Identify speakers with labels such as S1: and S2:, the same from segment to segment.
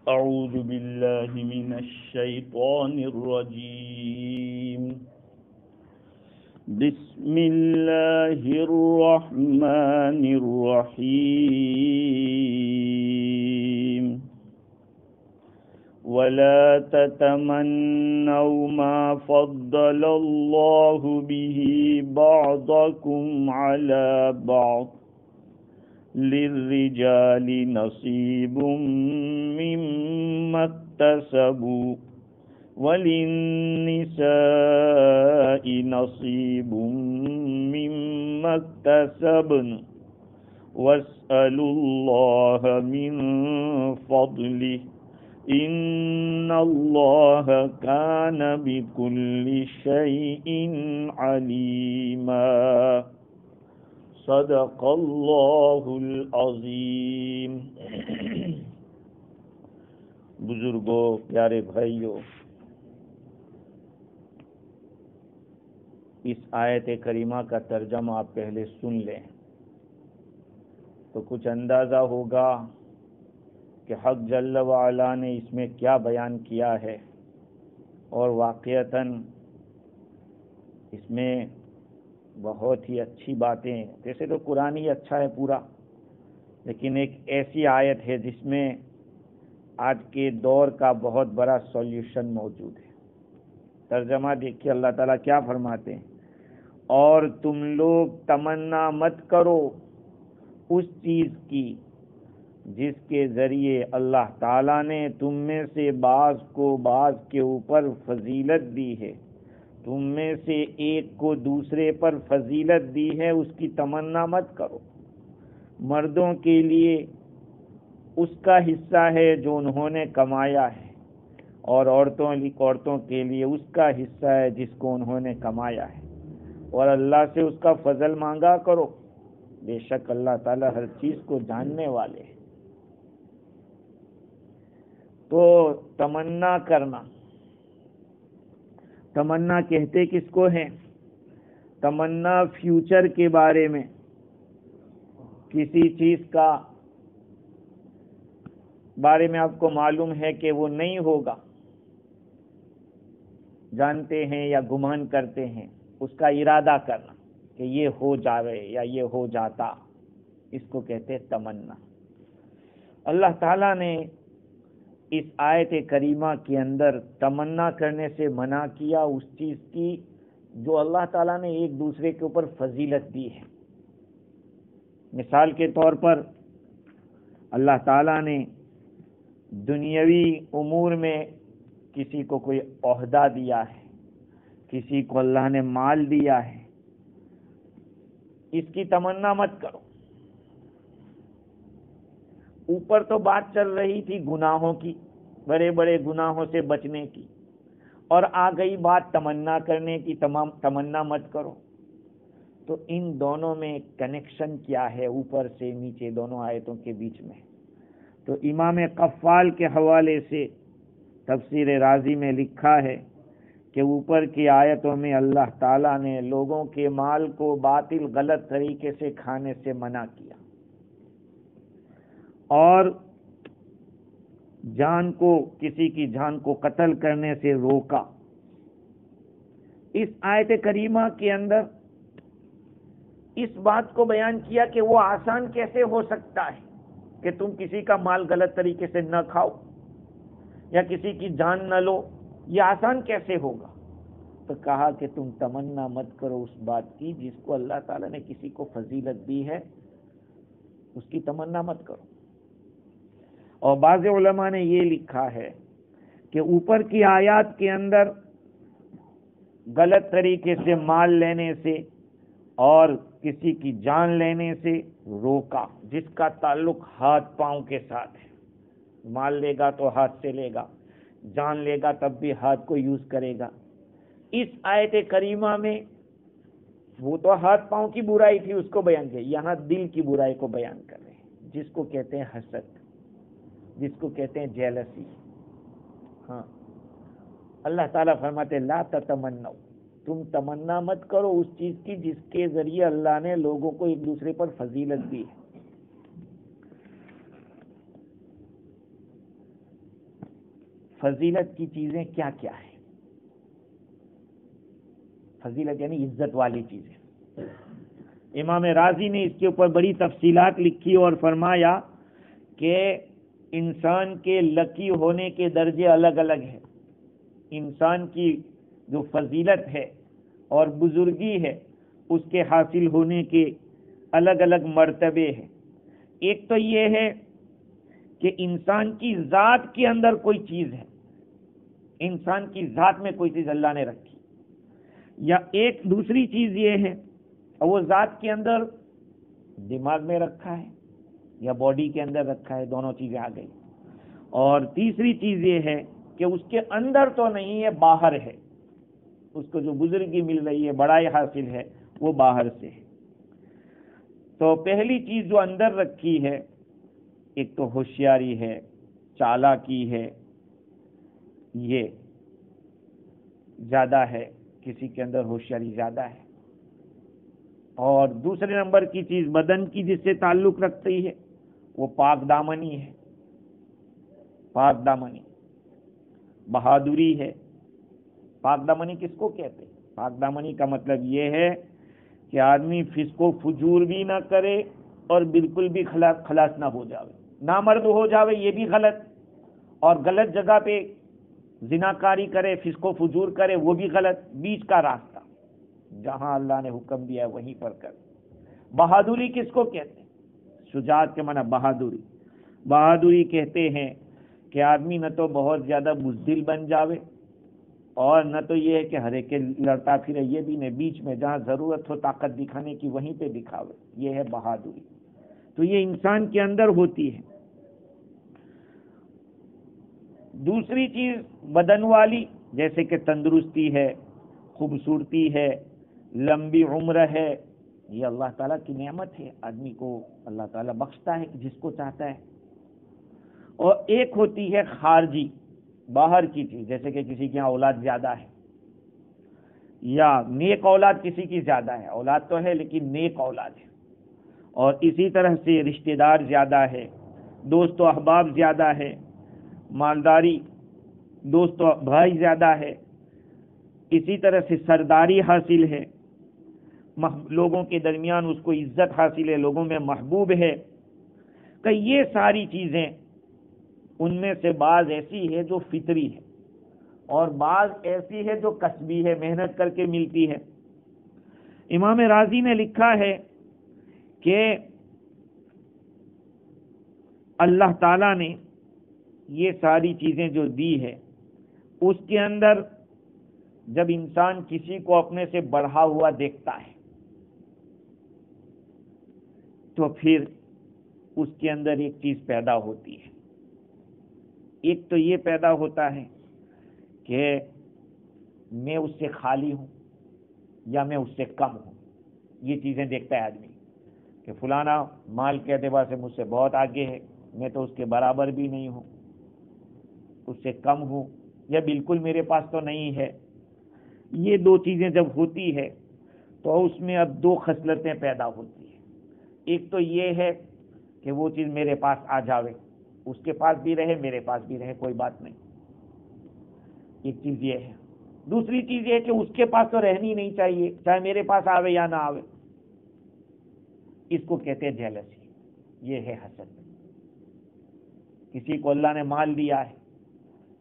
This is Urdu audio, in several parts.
S1: أعوذ بالله من الشيطان الرجيم. بسم الله الرحمن الرحيم. ولا تتمنوا ما فضل الله به بعضكم على بعض للرجال نصيب مما اكتسبوا وللنساء نصيب مما اكتسبن واسألوا الله من فضله إن الله كان بكل شيء عليما. صدق اللہ العظیم. بزرگوں، پیارے بھائیوں، اس آیت کریمہ کا ترجمہ آپ پہلے سن لیں تو کچھ اندازہ ہوگا کہ حق جل وعلا نے اس میں کیا بیان کیا ہے، اور واقعتاً اس میں بہت ہی اچھی باتیں ہیں. ویسے تو قرآن ہی اچھا ہے پورا، لیکن ایک ایسی آیت ہے جس میں آج کے دور کا بہت بڑا سولوشن موجود ہے. ترجمہ دیکھیے اللہ تعالیٰ کیا فرماتے ہیں: اور تم لوگ تمنا مت کرو اس چیز کی جس کے ذریعے اللہ تعالیٰ نے تم میں سے بعض کو بعض کے اوپر فضیلت دی ہے. تم میں سے ایک کو دوسرے پر فضیلت دی ہے، اس کی تمنا مت کرو. مردوں کے لیے اس کا حصہ ہے جو انہوں نے کمایا ہے، اور عورتوں کے لیے اس کا حصہ ہے جس کو انہوں نے کمایا ہے. اور اللہ سے اس کا فضل مانگا کرو، بے شک اللہ تعالیٰ ہر چیز کو جاننے والے ہیں. تو تمنا کرنا، تمنا کہتے کس کو ہیں؟ تمنا فیوچر کے بارے میں، کسی چیز کا بارے میں آپ کو معلوم ہے کہ وہ نہیں ہوگا، جانتے ہیں یا گمان کرتے ہیں، اس کا ارادہ کرنا کہ یہ ہو جاوے یا یہ ہو جاتا، اس کو کہتے ہیں تمنا. اللہ تعالیٰ نے اس آیت کریمہ کے اندر تمنا کرنے سے منع کیا اس چیز کی جو اللہ تعالیٰ نے ایک دوسرے کے اوپر فضیلت دی ہے. مثال کے طور پر اللہ تعالیٰ نے دنیاوی امور میں کسی کو کوئی عہدہ دیا ہے، کسی کو اللہ نے مال دیا ہے، اس کی تمنا مت کرو. اوپر تو بات چل رہی تھی گناہوں کی، بڑے بڑے گناہوں سے بچنے کی، اور آ گئی بات تمنا کرنے کی. تمنا مت کرو. تو ان دونوں میں کنیکشن کیا ہے اوپر سے نیچے دونوں آیتوں کے بیچ میں؟ تو امام قفال کے حوالے سے تفسیر رازی میں لکھا ہے کہ اوپر کی آیتوں میں اللہ تعالیٰ نے لوگوں کے مال کو باطل غلط طریقے سے کھانے سے منع کیا، اور کسی کی جان کو قتل کرنے سے روکا. اس آیت کریمہ کے اندر اس بات کو بیان کیا کہ وہ آسان کیسے ہو سکتا ہے کہ تم کسی کا مال غلط طریقے سے نہ کھاؤ یا کسی کی جان نہ لو، یہ آسان کیسے ہوگا؟ تو کہا کہ تم تمنا مت کرو اس بات کی جس کو اللہ تعالیٰ نے کسی کو فضیلت دی ہے، اس کی تمنا مت کرو. اور بعض علماء نے یہ لکھا ہے کہ اوپر کی آیات کے اندر غلط طریقے سے مال لینے سے اور کسی کی جان لینے سے روکا، جس کا تعلق ہاتھ پاؤں کے ساتھ ہے. مال لے گا تو ہاتھ سے لے گا، جان لے گا تب بھی ہاتھ کو یوز کرے گا. اس آیت کریمہ میں وہ تو ہاتھ پاؤں کی برائی تھی، اس کو بیان کیا، یہاں دل کی برائی کو بیان کر رہے ہیں، جس کو کہتے ہیں حسد، جس کو کہتے ہیں جیلسی. ہاں، اللہ تعالیٰ فرماتے لا تتمنوا، تم تمنا مت کرو اس چیز کی جس کے ذریعے اللہ نے لوگوں کو ایک دوسرے پر فضیلت دی ہے. فضیلت کی چیزیں کیا کیا ہیں؟ فضیلت یعنی عزت والی چیزیں. امام رازی نے اس کے اوپر بڑی تفصیلات لکھی اور فرمایا کہ انسان کے لکی ہونے کے درجے الگ الگ ہیں. انسان کی جو فضیلت ہے اور بزرگی ہے اس کے حاصل ہونے کے الگ الگ مرتبے ہیں. ایک تو یہ ہے کہ انسان کی ذات کے اندر کوئی چیز ہے، انسان کی ذات میں کوئی چیز اللہ نے رکھی، یا ایک دوسری چیز یہ ہے وہ ذات کے اندر دماغ میں رکھا ہے یا باڈی کے اندر رکھا ہے، دونوں چیزیں آ گئی. اور تیسری چیز یہ ہے کہ اس کے اندر تو نہیں ہے، باہر ہے. اس کو جو بزرگی مل رہی ہے، بڑائی حاصل ہے، وہ باہر سے ہے. تو پہلی چیز جو اندر رکھی ہے ایک تو ہوشیاری ہے، چالاکی ہے، یہ زیادہ ہے، کسی کے اندر ہوشیاری زیادہ ہے. اور دوسرے نمبر کی چیز بدن کی جس سے تعلق رکھتی ہے وہ پاک دامنی ہے. پاک دامنی بہادری ہے. پاک دامنی کس کو کہتے ہیں؟ پاک دامنی کا مطلب یہ ہے کہ آدمی فسق و فجور بھی نہ کرے اور بالکل بھی خلاص نہ ہو جاوے، نامرد ہو جاوے یہ بھی غلط، اور غلط جگہ پہ زناکاری کرے، فسق و فجور کرے وہ بھی غلط. بیچ کا راستہ جہاں اللہ نے حکم دیا ہے وہیں پر کر. بہادری کس کو کہتے ہیں؟ شجاعت کے معنی بہادری. بہادری کہتے ہیں کہ آدمی نہ تو بہت زیادہ بزدل بن جاوے اور نہ تو یہ ہے کہ ہر ایک لڑتا پھرے، یہ بھی نہیں، بیچ میں جہاں ضرورت ہو طاقت دکھانے کی وہیں پہ دکھاوے. یہ ہے بہادری. تو یہ انسان کے اندر ہوتی ہے. دوسری چیز بدن والی جیسے کہ تندرستی ہے، خوبصورتی ہے، لمبی عمر ہے. یہ اللہ تعالیٰ کی نعمت ہے، آدمی کو اللہ تعالیٰ بخشتا ہے جس کو چاہتا ہے. اور ایک ہوتی ہے خارجی، باہر کی چیز، جیسے کہ کسی کے یہاں اولاد زیادہ ہے یا نیک اولاد کسی کی زیادہ ہے، اولاد تو ہے لیکن نیک اولاد ہے. اور اسی طرح سے رشتہ دار زیادہ ہے، دوست و احباب زیادہ ہے، مالداری، دوست و بھائی زیادہ ہے. اسی طرح سے سرداری حاصل ہے، لوگوں کے درمیان اس کو عزت حاصل ہے، لوگوں میں محبوب ہے. کہ یہ ساری چیزیں ان میں سے بعض ایسی ہے جو فطری ہے اور بعض ایسی ہے جو کسبی ہے، محنت کر کے ملتی ہے. امام رازی نے لکھا ہے کہ اللہ تعالیٰ نے یہ ساری چیزیں جو دی ہے اس کے اندر جب انسان کسی کو اپنے سے بڑھا ہوا دیکھتا ہے تو پھر اس کے اندر ایک چیز پیدا ہوتی ہے. ایک تو یہ پیدا ہوتا ہے کہ میں اس سے خالی ہوں یا میں اس سے کم ہوں. یہ چیزیں دیکھتا ہے آدمی کہ فلانا مال کے اعتبار سے مجھ سے بہت آگے ہے، میں تو اس کے برابر بھی نہیں ہوں، اس سے کم ہوں، یا بالکل میرے پاس تو نہیں ہے. یہ دو چیزیں جب ہوتی ہے تو اس میں اب دو خصلتیں پیدا ہوتی ہیں. ایک تو یہ ہے کہ وہ چیز میرے پاس آ جاوے، اس کے پاس بھی رہے میرے پاس بھی رہے، کوئی بات نہیں. ایک چیز یہ ہے. دوسری چیز یہ ہے کہ اس کے پاس تو رہنی نہیں چاہیے، چاہے میرے پاس آوے یا نہ آوے. اس کو کہتے ہیں جیلسی. یہ ہے حسد. کسی کو اللہ نے مال دیا ہے،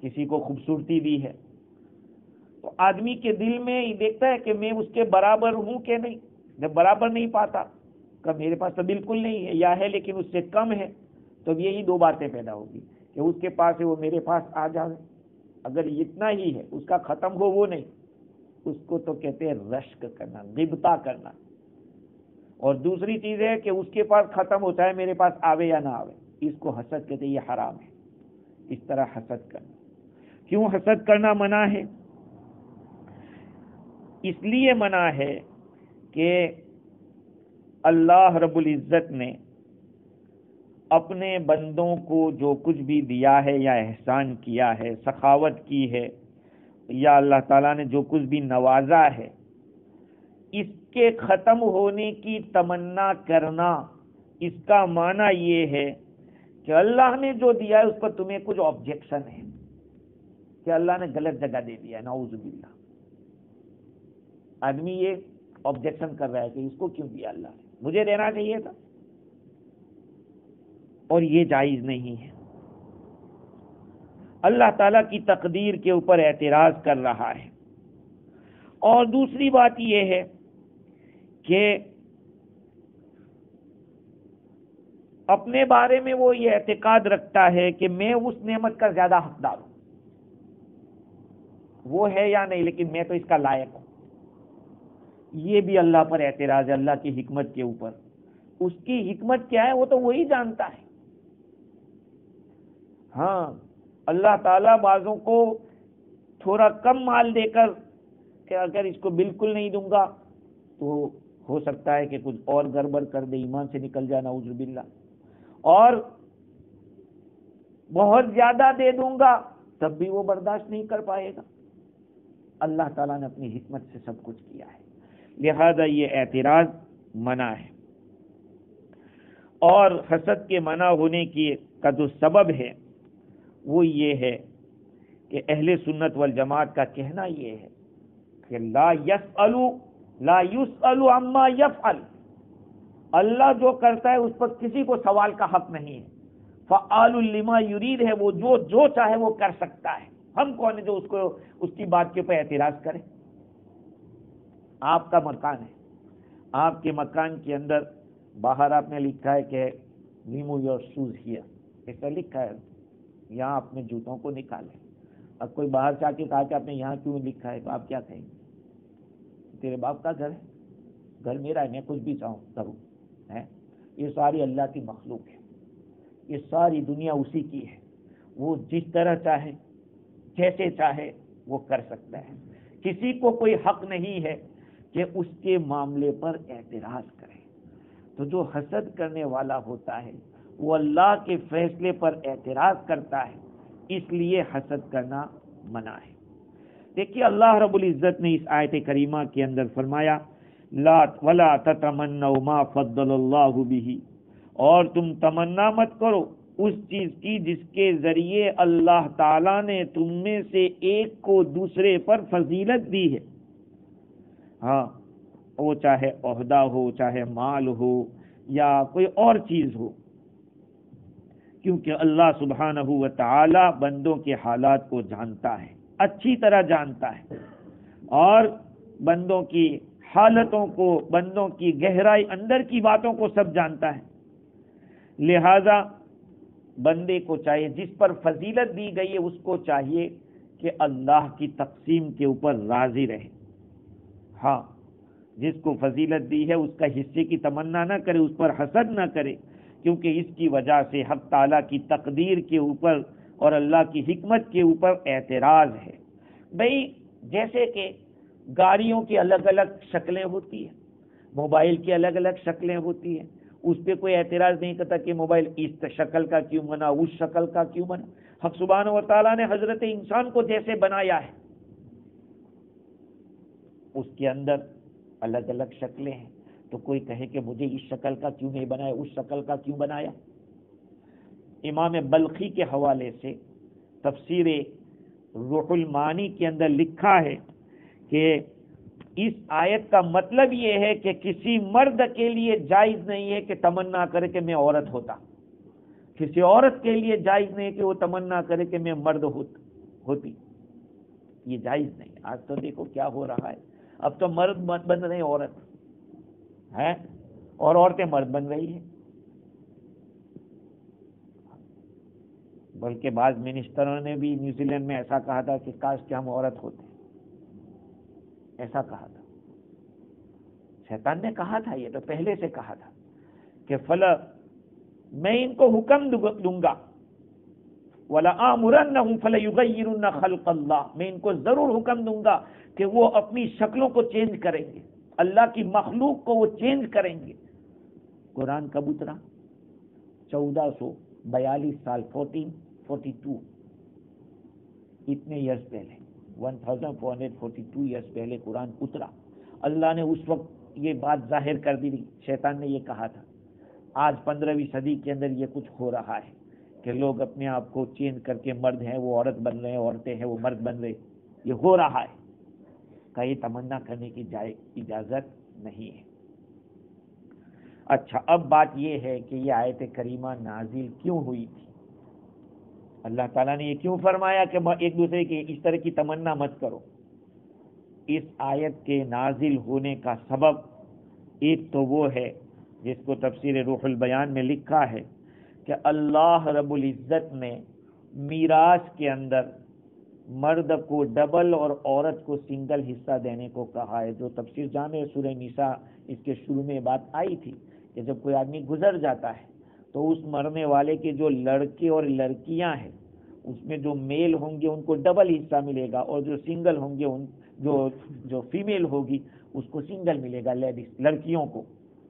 S1: کسی کو خوبصورتی دی ہے، تو آدمی کے دل میں یہ دیکھتا ہے کہ میں اس کے برابر ہوں کہ نہیں. جب برابر نہیں پاتا کہ میرے پاس تو بالکل نہیں ہے یا ہے لیکن اس سے کم ہے، تو یہی دو باتیں پیدا ہوگی کہ اس کے پاس ہے وہ میرے پاس آ جائے. اگر اتنا ہی ہے اس کا ختم ہو وہ نہیں، اس کو تو کہتے ہیں رشک کرنا، غبطہ کرنا. اور دوسری چیز ہے کہ اس کے پاس ختم ہوتا ہے میرے پاس آوے یا نہ آوے، اس کو حسد کہتے ہیں. یہ حرام ہے اس طرح حسد کرنا. کیوں حسد کرنا منع ہے؟ اس لیے منع ہے کہ اللہ رب العزت نے اپنے بندوں کو جو کچھ بھی دیا ہے یا احسان کیا ہے، سخاوت کی ہے، یا اللہ تعالیٰ نے جو کچھ بھی نوازا ہے، اس کے ختم ہونے کی تمنا کرنا، اس کا معنی یہ ہے کہ اللہ نے جو دیا ہے اس پر تمہیں کچھ آبجیکشن ہے. کہ اللہ نے غلط جگہ دے دیا ہے، نعوذ باللہ. آدمی یہ آبجیکشن کر رہا ہے کہ اس کو کیوں دیا اللہ نے، مجھے دینا چاہیے تھا، اور یہ جائز نہیں ہے. اللہ تعالیٰ کی تقدیر کے اوپر اعتراض کر رہا ہے. اور دوسری بات یہ ہے کہ اپنے بارے میں وہ یہ اعتقاد رکھتا ہے کہ میں اس نعمت کا زیادہ حقدار ہوں، وہ ہے یا نہیں لیکن میں تو اس کا لائق ہوں. یہ بھی اللہ پر اعتراض ہے، اللہ کی حکمت کے اوپر. اس کی حکمت کیا ہے وہ تو وہی جانتا ہے. ہاں اللہ تعالیٰ بعضوں کو تھوڑا کم مال دے کر کہ اگر اس کو بالکل نہیں دوں گا تو ہو سکتا ہے کہ کچھ اور گڑبڑ کر دے، ایمان سے نکل جانا نعوذ باللہ، اور بہت زیادہ دے دوں گا تب بھی وہ برداشت نہیں کر پائے گا. اللہ تعالیٰ نے اپنی حکمت سے سب کچھ کیا ہے، لہذا یہ اعتراض منع ہے. اور حسد کے منع ہونے کی کا جو سبب ہے وہ یہ ہے کہ اہل سنت والجماعت کا کہنا یہ ہے کہ لا یسأل عما یفعل، اللہ جو کرتا ہے اس پر کسی کو سوال کا حق نہیں ہے. فعال لما یرید ہے، وہ جو چاہے وہ کر سکتا ہے. ہم کون ہے جو اس کی بات کے اوپر اعتراض کرے؟ آپ کا مکان ہے، آپ کے مکان کے اندر باہر آپ نے لکھا ہے کہ ریمو یور شوز ہیئر، ایسا لکھا ہے، یہاں اپنے جوتوں کو نکالیں. اب کوئی باہر سے آ کے کہا کہ آپ نے یہاں کیوں لکھا ہے تو آپ کیا کہیں گے؟ تیرے باپ کا گھر ہے، گھر میرا ہے، میں کچھ بھی چاہوں کروں ہے. یہ ساری اللہ کی مخلوق ہے، یہ ساری دنیا اسی کی ہے. وہ جس طرح چاہے جیسے چاہے وہ کر سکتا ہے. کسی کو کوئی حق نہیں ہے کہ اس کے معاملے پر اعتراض کرے. تو جو حسد کرنے والا ہوتا ہے وہ اللہ کے فیصلے پر اعتراض کرتا ہے، اس لیے حسد کرنا منع ہے. دیکھیے اللہ رب العزت نے اس آیت کریمہ کے اندر فرمایا لا ولا تتمنوا ما فضل اللہ به، اور تم تمنا مت کرو اس چیز کی جس کے ذریعے اللہ تعالیٰ نے تم میں سے ایک کو دوسرے پر فضیلت دی ہے. ہاں وہ چاہے عہدہ ہو، چاہے مال ہو، یا کوئی اور چیز ہو، کیونکہ اللہ سبحانہ و تعالی بندوں کے حالات کو جانتا ہے، اچھی طرح جانتا ہے، اور بندوں کی حالتوں کو، بندوں کی گہرائی اندر کی باتوں کو سب جانتا ہے. لہذا بندے کو چاہیے، جس پر فضیلت دی گئی ہے اس کو چاہیے کہ اللہ کی تقسیم کے اوپر راضی رہے. ہاں جس کو فضیلت دی ہے اس کا حصے کی تمنا نہ کرے، اس پر حسد نہ کرے، کیونکہ اس کی وجہ سے حق تعالیٰ کی تقدیر کے اوپر اور اللہ کی حکمت کے اوپر اعتراض ہے. بھئی جیسے کہ گاڑیوں کی الگ الگ شکلیں ہوتی ہیں، موبائل کی الگ الگ شکلیں ہوتی ہیں، اس پہ کوئی اعتراض نہیں کرتا کہ موبائل اس شکل کا کیوں بنا، اس شکل کا کیوں بنا. حق سبحانہ و تعالیٰ نے حضرت انسان کو جیسے بنایا ہے اس کے اندر الگ الگ شکلیں ہیں، تو کوئی کہے کہ مجھے اس شکل کا کیوں نہیں بنایا، اس شکل کا کیوں بنایا. امام بلخی کے حوالے سے تفسیر روح المعانی کے اندر لکھا ہے کہ اس آیت کا مطلب یہ ہے کہ کسی مرد کے لیے جائز نہیں ہے کہ تمنا کرے کہ میں عورت ہوتا، کسی عورت کے لیے جائز نہیں کہ وہ تمنا کرے کہ میں مرد ہوتی. یہ جائز نہیں. آج تو دیکھو کیا ہو رہا ہے، اب تو مرد بن رہے عورت ہے اور عورتیں مرد بن رہی ہیں. بلکہ بعض منسٹروں نے بھی نیوزی لینڈ میں ایسا کہا تھا کہ کاش کہ ہم عورت ہوتے، ایسا کہا تھا. شیطان نے کہا تھا، یہ تو پہلے سے کہا تھا کہ فلا میں ان کو حکم دوں گا وَلَآمُرَنَّهُمْ فَلَيُغَيِّرُنَّ خَلْقَ اللَّهِ، میں ان کو ضرور حکم دوں گا کہ وہ اپنی شکلوں کو چینج کریں گے، اللہ کی مخلوق کو وہ چینج کریں گے. قرآن کب اترا؟ 1442 سال، 1442، اتنے ایئرز پہلے، 1442 ایئرز پہلے قرآن اترا. اللہ نے اس وقت یہ بات ظاہر کر دی. شیطان نے یہ کہا تھا. آج 15ویں صدی کے اندر یہ کچھ ہو رہا ہے کہ لوگ اپنے آپ کو چینج کر کے مرد ہیں وہ عورت بن رہے ہیں، عورتیں ہیں وہ مرد بن رہے، یہ ہو رہا ہے، کہ یہ تمنا کرنے کی اجازت نہیں ہے۔ اچھا، اب بات یہ ہے کہ یہ آیت کریمہ نازل کیوں ہوئی تھی؟ اللہ تعالیٰ نے یہ کیوں فرمایا کہ ایک دوسرے کی اس طرح کی تمنا مت کرو؟ اس آیت کے نازل ہونے کا سبب ایک تو وہ ہے جس کو تفسیر روح البیان میں لکھا ہے کہ اللہ رب العزت نے میراث کے اندر مرد کو ڈبل اور عورت کو سنگل حصہ دینے کو کہا ہے۔ جو تفسیر جامع سورہ نساء اس کے شروع میں بات آئی تھی کہ جب کوئی آدمی گزر جاتا ہے تو اس مرنے والے کے جو لڑکے اور لڑکیاں ہیں اس میں جو میل ہوں گے ان کو ڈبل حصہ ملے گا، اور جو سنگل ہوں گے جو فیمیل ہوگی اس کو سنگل ملے گا، لیڈیز لڑکیوں کو۔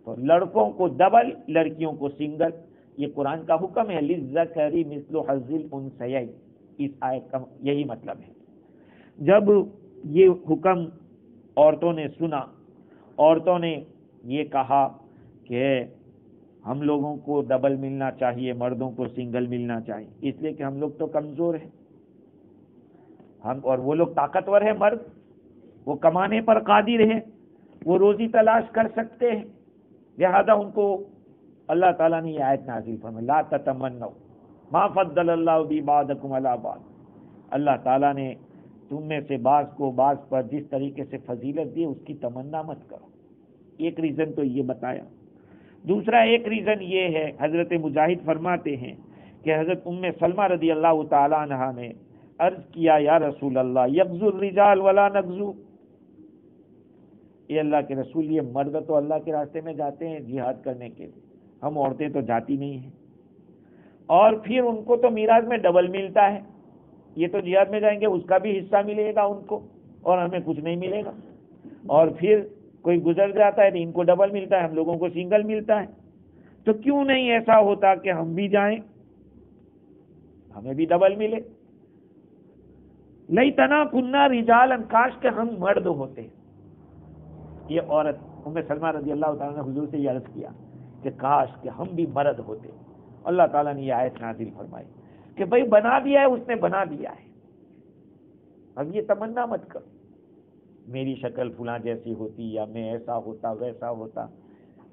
S1: تو لڑکوں کو ڈبل، لڑکیوں کو سنگل، یہ قرآن کا حکم ہے، للذکر مثل حظ الانثیین، اس آیت کا یہی مطلب ہے۔ جب یہ حکم عورتوں نے سنا، عورتوں نے یہ کہا کہ ہم لوگوں کو ڈبل ملنا چاہیے، مردوں کو سنگل ملنا چاہیے، اس لیے کہ ہم لوگ تو کمزور ہیں، اور وہ لوگ طاقتور ہیں، مرد وہ کمانے پر قادر ہیں، وہ روزی تلاش کر سکتے ہیں، لہذا ان کو اللہ تعالیٰ نے یہ آیت نازل فرمائی، لا تتمنوا ما فضل اللہ بہ بعضکم علی بعض، اللہ تعالیٰ نے تم میں سے بعض کو بعض پر جس طریقے سے فضیلت دی اس کی تمنا مت کرو۔ ایک ریزن تو یہ بتایا۔ دوسرا ایک ریزن یہ ہے، حضرت مجاہد فرماتے ہیں کہ حضرت ام سلمہ رضی اللہ تعالی عنہا نے عرض کیا، یا رسول اللہ یغزو الرجال ولا نغزو، اے اللہ کے رسول یہ مرد تو اللہ کے راستے میں جاتے ہیں جہاد کرنے کے لیے، ہم عورتیں تو جاتی نہیں ہیں، اور پھر ان کو تو میراث میں ڈبل ملتا ہے، یہ تو جہاد میں جائیں گے اس کا بھی حصہ ملے گا ان کو اور ہمیں کچھ نہیں ملے گا، اور پھر کوئی گزر جاتا ہے تو ان کو ڈبل ملتا ہے، ہم لوگوں کو سنگل ملتا ہے، تو کیوں نہیں ایسا ہوتا کہ ہم بھی جائیں، ہمیں بھی ڈبل ملے؟ لیتنا کننا رجالا، کاش کہ ہم مرد ہوتے۔ یہ عورت ام سلمہ رضی اللہ تعالیٰ نے حضور سے یہ عرض کیا کہ کاش کہ ہم بھی مرد ہوتے۔ اللہ تعالیٰ نے یہ آیت نازل فرمائی کہ بھئی بنا دیا ہے اس نے، بنا دیا ہے، اب یہ تمنا مت کرو میری شکل فلاں جیسی ہوتی یا میں ایسا ہوتا ویسا ہوتا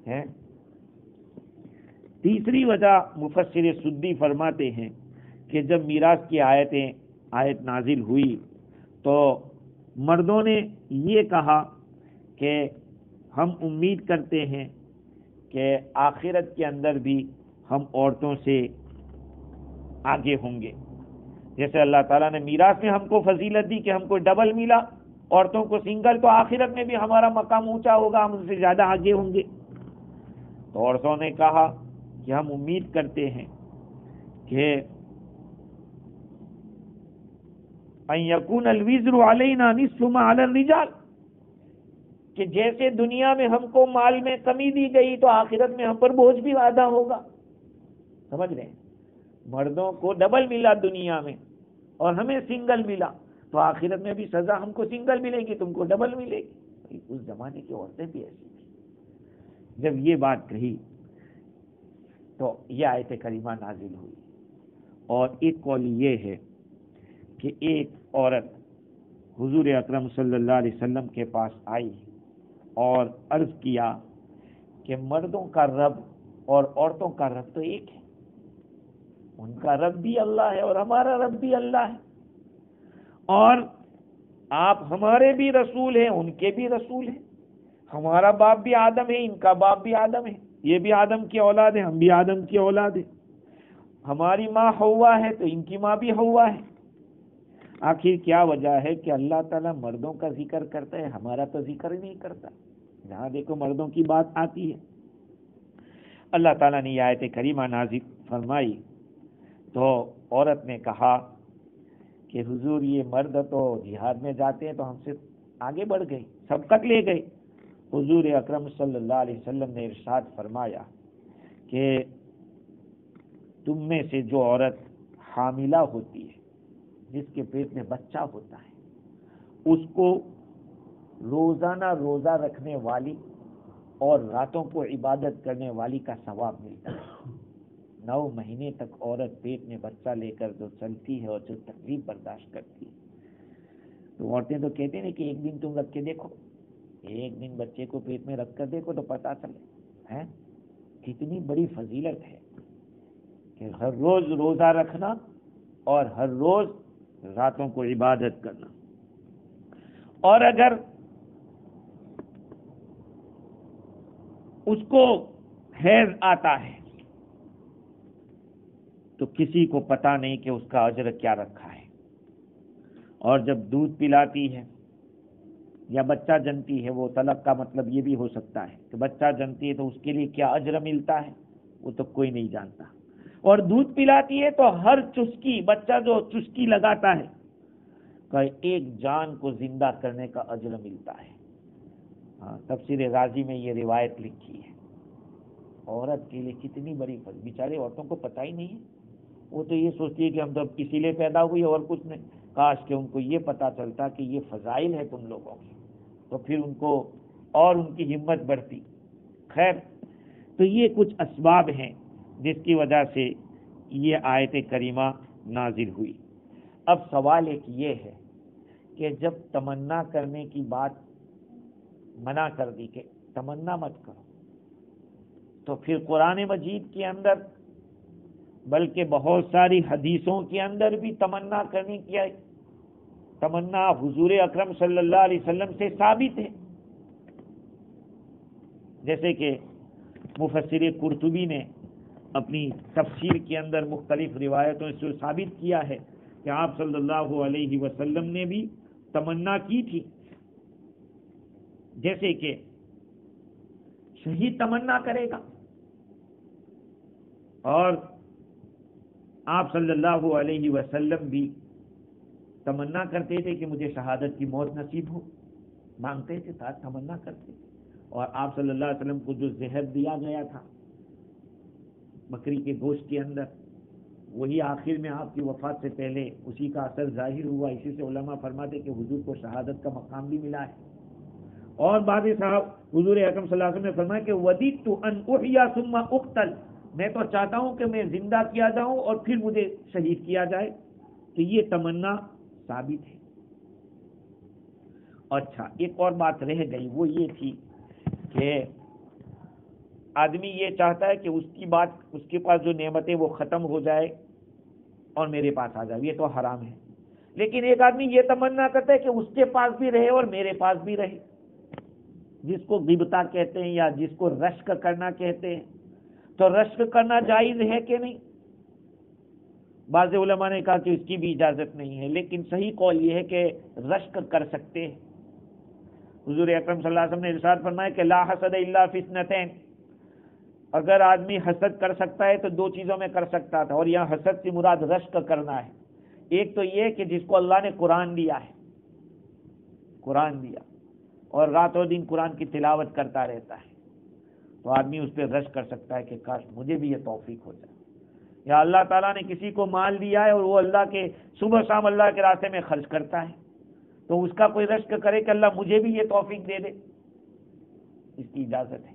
S1: ہے۔ تیسری وجہ مفسر سدی فرماتے ہیں کہ جب میراث کی آیت نازل ہوئی تو مردوں نے یہ کہا کہ ہم امید کرتے ہیں کہ آخرت کے اندر بھی ہم عورتوں سے آگے ہوں گے، جیسے اللہ تعالیٰ نے میراث میں ہم کو فضیلت دی کہ ہم کو ڈبل ملا، عورتوں کو سنگل، تو آخرت میں بھی ہمارا مقام اونچا ہوگا، ہم ان سے زیادہ آگے ہوں گے۔ تو عورتوں نے کہا کہ ہم امید کرتے ہیں کہ ان یکون الوزر علینا نصف ما علی الرجال، کہ جیسے دنیا میں ہم کو مال میں کمی دی گئی تو آخرت میں ہم پر بوجھ بھی وعدہ ہوگا، سمجھ رہے ہیں؟ مردوں کو ڈبل ملا دنیا میں اور ہمیں سنگل ملا، تو آخرت میں بھی سزا ہم کو سنگل ملے گی، تم کو ڈبل ملے گی۔ اس زمانے کی عورتیں بھی ایسی تھیں۔ جب یہ بات کہی تو یہ آیت کریمہ نازل ہوئی، اور ایک قول یہ ہے کہ ایک عورت حضور اکرم صلی اللہ علیہ وسلم کے پاس آئی اور عرض کیا کہ مردوں کا رب اور عورتوں کا رب تو ایک ہے، ان کا رب بھی اللہ ہے اور ہمارا رب بھی اللہ ہے، اور آپ ہمارے بھی رسول ہیں ان کے بھی رسول ہیں، ہمارا باپ بھی آدم ہے ان کا باپ بھی آدم ہے، یہ بھی آدم کی اولاد ہے ہم بھی آدم کی اولاد ہیں، ہماری ماں حوا ہے تو ان کی ماں بھی حوا ہے۔ آخر کیا وجہ ہے کہ اللہ تعالیٰ مردوں کا ذکر کرتا ہے، ہمارا تو ذکر ہی نہیں کرتا؟ جہاں دیکھو مردوں کی بات آتی ہے۔ اللہ تعالیٰ نے یہ آیت کریمہ نازل فرمائی تو عورت نے کہا کہ حضور یہ مرد تو جہاد میں جاتے ہیں تو ہم سے آگے بڑھ گئے، سبقت لے گئے۔ حضور اکرم صلی اللہ علیہ وسلم نے ارشاد فرمایا کہ تم میں سے جو عورت حاملہ ہوتی ہے، جس کے پیٹ میں بچہ ہوتا ہے، اس کو روزانہ روزہ رکھنے والی اور راتوں کو عبادت کرنے والی کا ثواب ملتا ہے۔
S2: 9 مہینے تک عورت پیٹ میں بچہ لے کر جو چلتی ہے اور جو تکلیف برداشت کرتی ہے، تو عورتیں تو کہتے ہیں کہ ایک دن تم رکھ کے دیکھو، ایک دن بچے کو پیٹ میں رکھ کر دیکھو تو پتہ چلے ہیں کتنی بڑی فضیلت ہے کہ ہر روز روزہ رکھنا اور ہر روز راتوں کو عبادت کرنا۔ اور اگر اس کو حیض آتا ہے تو کسی کو پتہ نہیں کہ اس کا اجر کیا رکھا ہے، اور جب دودھ پلاتی ہے یا بچہ جنتی ہے، وہ طلق کا مطلب یہ بھی ہو سکتا ہے کہ بچہ جنتی ہے تو اس کے لیے کیا اجر ملتا ہے وہ تو کوئی نہیں جانتا، اور دودھ پلاتی ہے تو ہر چسکی، بچہ جو چسکی لگاتا ہے کہ ایک جان کو زندہ کرنے کا اجر ملتا ہے۔ تفسیر غازی میں یہ روایت لکھی ہے۔ عورت کے لیے کتنی بڑی فضل، بیچارے عورتوں کو پتہ ہی نہیں ہے، وہ تو یہ سوچتی ہے کہ ہم تو اسی لیے پیدا ہوئی اور کچھ نہیں۔ کاش کہ ان کو یہ پتہ چلتا کہ یہ فضائل ہے تم لوگوں کی، تو پھر ان کو اور ان کی ہمت بڑھتی۔ خیر، تو یہ کچھ اسباب ہیں جس کی وجہ سے یہ آیت کریمہ نازل ہوئی۔ اب سوال ایک یہ ہے کہ جب تمنا کرنے کی بات منع کر دی کہ تمنا مت کرو، تو پھر قرآن مجید کے اندر بلکہ بہت ساری حدیثوں کے اندر بھی تمنا کرنے کی تمنا حضور اکرم صلی اللہ علیہ وسلم سے ثابت ہے، جیسے کہ مفسر قرطبی نے اپنی تفسیر کے اندر مختلف روایتوں سے ثابت کیا ہے کہ آپ صلی اللہ علیہ وسلم نے بھی تمنا کی تھی، جیسے کہ شہید تمنا کرے گا، اور آپ صلی اللہ علیہ وسلم بھی تمنا کرتے تھے کہ مجھے شہادت کی موت نصیب ہو، مانگتے تھے، ساتھ تمنا کرتے تھے۔ اور آپ صلی اللہ علیہ وسلم کو جو زہر دیا گیا تھا بکری کے گوشت کے اندر، وہی آخر میں آپ کی وفات سے پہلے اسی کا اثر ظاہر ہوا۔ اسی سے علماء فرماتے کہ حضور کو شہادت کا مقام بھی ملا ہے۔ اور بعض صاحب حضور اکرم صلی اللہ علیہ وسلم نے فرمایا کہ وَدِدْتُ أَنْ أُحْيَا ثُمَّ أُقْتَلْ، میں تو چاہتا ہوں کہ میں زندہ کیا جاؤں اور پھر مجھے شہید کیا جائے۔ تو یہ تمنا ثابت ہے۔ اچھا، ایک اور بات رہ گئی، وہ یہ تھی کہ آدمی یہ چاہتا ہے کہ اس کے پاس جو نعمتیں وہ ختم ہو جائے اور میرے پاس آ جائے، یہ تو حرام ہے۔ لیکن ایک آدمی یہ تمنا کرتا ہے کہ اس کے پاس بھی رہے اور میرے پاس بھی رہے، جس کو غبطہ کہتے ہیں یا جس کو رشک کرنا کہتے ہیں۔ تو رشک کرنا جائز ہے کہ نہیں؟ بعض علماء نے کہا کہ اس کی بھی اجازت نہیں ہے، لیکن صحیح قول یہ ہے کہ رشک کر سکتے ہیں۔ حضور اکرم صلی اللہ علیہ وسلم نے ارشاد فرمایا کہ لا حسد الا فی اثنتین، اگر آدمی حسد کر سکتا ہے تو 2 چیزوں میں کر سکتا تھا، اور یہاں حسد سے مراد رشک کرنا ہے۔ ایک تو یہ کہ جس کو اللہ نے قرآن دیا ہے، قرآن دیا اور رات و دن قرآن کی تلاوت کرتا رہتا ہے، تو آدمی اس پہ رشک کر سکتا ہے کہ کاش مجھے بھی یہ توفیق ہو جائے۔ یا اللہ تعالیٰ نے کسی کو مال دیا ہے اور وہ اللہ کے صبح شام اللہ کے راستے میں خرچ کرتا ہے، تو اس کا کوئی رشک کرے کہ اللہ مجھے بھی یہ توفیق دے دے، اس کی اجازت ہے۔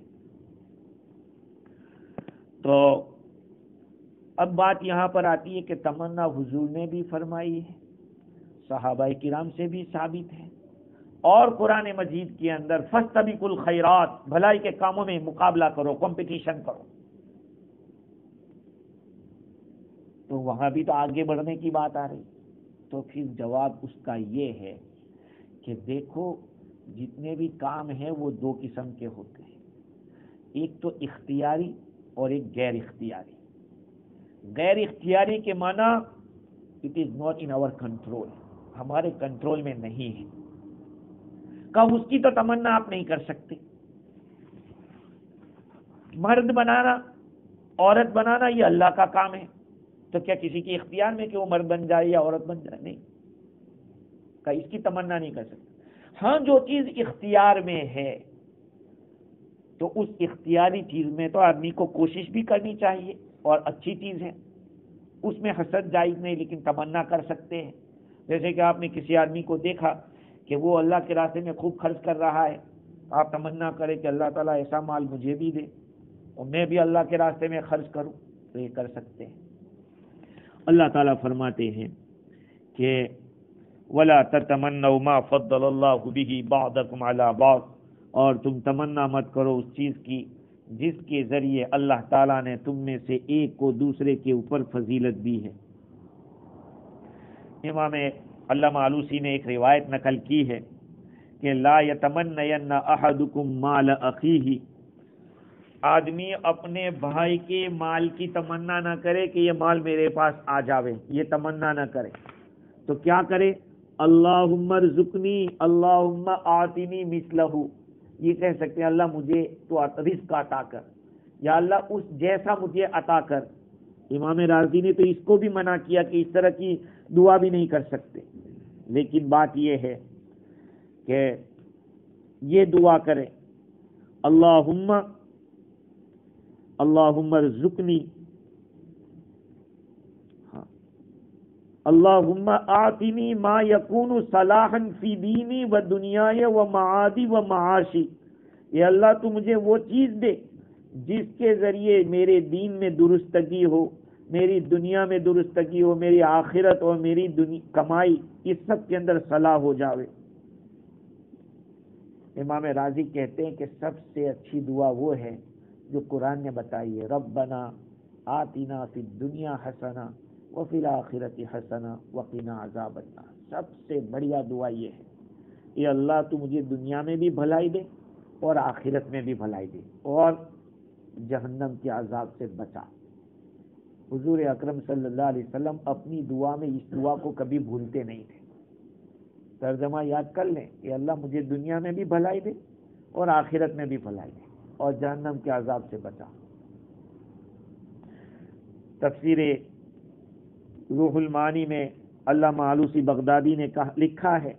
S2: تو اب بات یہاں پر آتی ہے کہ تمنا حضور نے بھی فرمائی ہے، صحابہ کرام سے بھی ثابت ہے، اور قرآن مجید کے اندر فاستبقوا الخیرات، بھلائی کے کاموں میں مقابلہ کرو، کمپٹیشن کرو، تو وہاں بھی تو آگے بڑھنے کی بات آ رہی۔ تو پھر جواب اس کا یہ ہے کہ دیکھو جتنے بھی کام ہیں وہ 2 قسم کے ہوتے ہیں، ایک تو اختیاری اور ایک غیر اختیاری۔ غیر اختیاری کے معنی it is not in our control, ہمارے کنٹرول میں نہیں ہے، کب اس کی تو تمنا آپ نہیں کر سکتے۔ مرد بنانا، عورت بنانا یہ اللہ کا کام ہے، تو کیا کسی کے اختیار میں کہ وہ مرد بن جائے یا عورت بن جائے؟ نہیں، کہ اس کی تمنا نہیں کر سکتے۔ ہاں، جو چیز اختیار میں ہے تو اس اختیاری چیز میں تو آدمی کو کوشش بھی کرنی چاہیے، اور اچھی چیز ہے، اس میں حسد جائز نہیں، لیکن تمنا کر سکتے ہیں۔ جیسے کہ آپ نے کسی آدمی کو دیکھا کہ وہ اللہ کے راستے میں خوب خرچ کر رہا ہے، آپ تمنا کریں کہ اللہ تعالیٰ ایسا مال مجھے بھی دے اور میں بھی اللہ کے راستے میں خرچ کروں،
S1: تو یہ کر سکتے ہیں۔
S2: اللہ تعالیٰ فرماتے ہیں کہ وَلَا تَتَمَنَّوْا مَا فَضَّلَ اللَّهُ بِهِ بَعْضَكُمْ عَلَى بَعْضٍ، اور تم تمنا مت کرو اس چیز کی جس کے ذریعے اللہ تعالیٰ نے تم میں سے ایک کو دوسرے کے اوپر فضیلت دی ہے۔ امام علامہ آلوسی نے ایک روایت نقل کی ہے کہ لا یتمنین احدکم مال اخیہ، آدمی اپنے بھائی کے مال کی تمنا نہ کرے کہ یہ مال میرے پاس آ جاوے، یہ تمنا نہ کرے، تو کیا کرے؟ اللہم ارزقنی اللہم آتنی مثلہ، یہ کہہ سکتے ہیں اللہ مجھے تو رزق عطا کر، یا اللہ اس جیسا مجھے عطا کر۔ امام رازی نے تو اس کو بھی منع کیا کہ اس طرح کی دعا بھی نہیں کر سکتے، لیکن بات یہ ہے کہ یہ دعا کرے اللہم ارزقنی، اللہم آتنی ما یکون صلاحا فی دینی و دنیای و معادی و معاشی، اے اللہ تو مجھے وہ چیز دے جس کے ذریعے میرے دین میں درستگی ہو، میری دنیا میں درستگی ہو، میری آخرت اور میری کمائی اس سب کے اندر صلاح ہو جاوے۔ امام راضی کہتے ہیں کہ سب سے اچھی دعا وہ ہے جو قرآن نے بتائی ہے، ربنا آتنا فی الدنیا حسنہ وفی الآخرۃ حسنہ وقنا عذاب النار۔ سب سے بڑھیا دعا یہ ہے کہ اللہ تو مجھے دنیا میں بھی بھلائی دے اور آخرت میں بھی بھلائی دے اور جہنم کے عذاب سے بچا۔ حضور اکرم صلی اللہ علیہ وسلم اپنی دعا میں اس دعا کو کبھی بھولتے نہیں تھے۔ ترجمہ یاد کر لیں کہ اللہ مجھے دنیا میں بھی بھلائی دے اور آخرت میں بھی بھلائی دے اور جہنم کے عذاب سے بچا۔ تفسیر روح المعانی میں علامہ آلوسی بغدادی نے لکھا ہے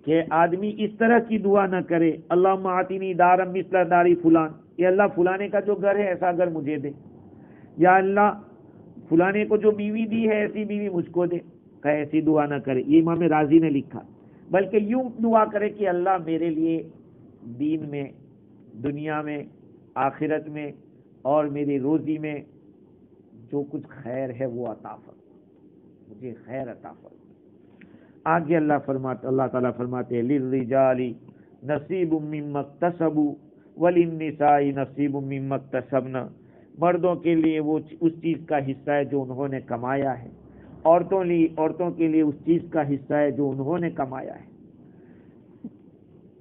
S2: کہ آدمی اس طرح کی دعا نہ کرے اللہم آتنی دارا مثل داری فلان، یہ اللہ فلانے کا جو گھر ہے ایسا گھر مجھے دے، یا اللہ فلانے کو جو بیوی دی ہے ایسی بیوی مجھ کو دے، کہ ایسی دعا نہ کرے، یہ امام راضی نے لکھا، بلکہ یوں دعا کرے کہ اللہ میرے لیے دین میں، دنیا میں، آخرت میں اور میری روزی میں جو کچھ خیر ہے وہ عطا فرما، مجھے خیر عطا فرما۔ آگے اللہ تعالیٰ فرماتے ہیں للرجال نصیب مما اکتسبوا وللنساء نصیب مما اکتسبن، مردوں کے لیے وہ اس چیز کا حصہ ہے جو انہوں نے کمایا ہے، عورتوں کے لیے اس چیز کا حصہ ہے جو انہوں نے کمایا ہے۔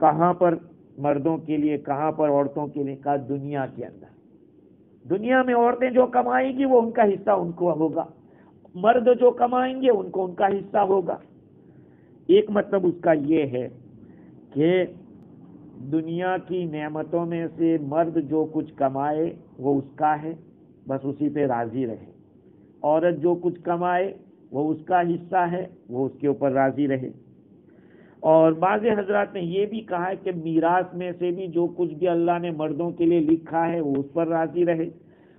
S2: کہاں پر مردوں کے لیے، کہاں پر عورتوں کے لیے؟ کہا دنیا کے اندر، دنیا میں عورتیں جو کمائیں گی وہ ان کا حصہ ان کو ہوگا، مرد جو کمائیں گے ان کو ان کا حصہ ہوگا۔ ایک مطلب اس کا یہ ہے کہ دنیا کی نعمتوں میں سے مرد جو کچھ کمائے وہ اس کا ہے، بس اسی پہ راضی رہے، عورت جو کچھ کمائے وہ اس کا حصہ ہے، وہ اس کے اوپر راضی رہے۔ اور بعض حضرات نے یہ بھی کہا ہے کہ میراث میں سے بھی جو کچھ بھی اللہ نے مردوں کے لیے لکھا ہے وہ اس پر راضی رہے،